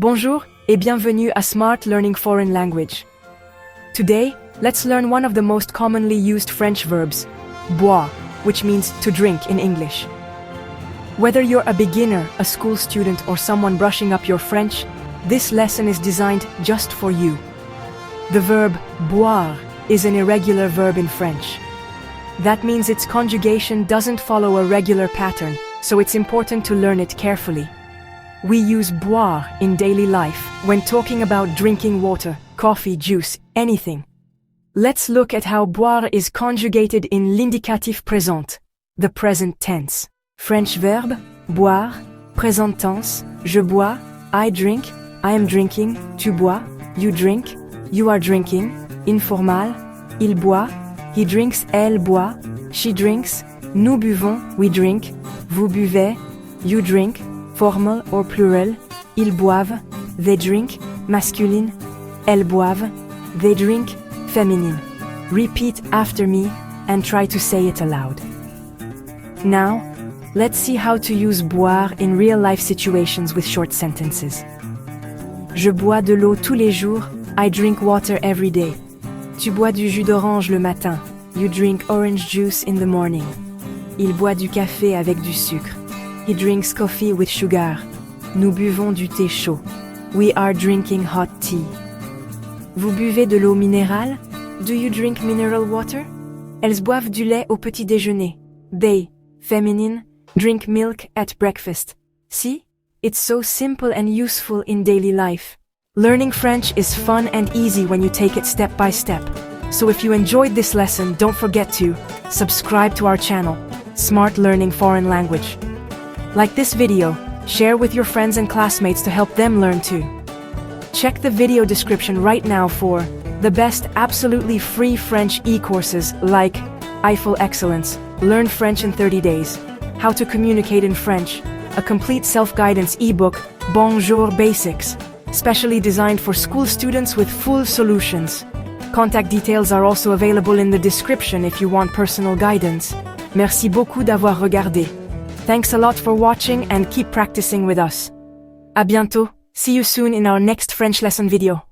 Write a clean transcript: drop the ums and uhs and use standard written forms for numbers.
Bonjour et bienvenue à Smart Learning Foreign Language. Today, let's learn one of the most commonly used French verbs, boire, which means to drink in English. Whether you're a beginner, a school student, or someone brushing up your French, this lesson is designed just for you. The verb boire is an irregular verb in French. That means its conjugation doesn't follow a regular pattern, so it's important to learn it carefully. We use boire in daily life when talking about drinking water, coffee, juice, anything. Let's look at how boire is conjugated in l'indicatif présent, the present tense. French verb, boire, présent tense, je bois, I drink, I am drinking, tu bois, you drink, you are drinking, informal, il boit, he drinks, elle boit, she drinks, nous buvons, we drink, vous buvez, you drink, formal or plural, ils boivent, they drink, masculine, elles boivent, they drink, feminine. Repeat after me and try to say it aloud. Now, let's see how to use boire in real-life situations with short sentences. Je bois de l'eau tous les jours, I drink water every day. Tu bois du jus d'orange le matin, you drink orange juice in the morning. Il boit du café avec du sucre. He drinks coffee with sugar. Nous buvons du thé chaud. We are drinking hot tea. Vous buvez de l'eau minérale? Do you drink mineral water? Elles boivent du lait au petit déjeuner. They, feminine, drink milk at breakfast. See? It's so simple and useful in daily life. Learning French is fun and easy when you take it step by step. So if you enjoyed this lesson, don't forget to subscribe to our channel, Smart Learning Foreign Language. Like this video, share with your friends and classmates to help them learn too. Check the video description right now for the best absolutely free French e-courses like Eiffel Excellence, Learn French in 30 Days, How to Communicate in French, a complete self-guidance ebook, Bonjour Basics, specially designed for school students with full solutions. Contact details are also available in the description if you want personal guidance. Merci beaucoup d'avoir regardé. Thanks a lot for watching and keep practicing with us. À bientôt. See you soon in our next French lesson video.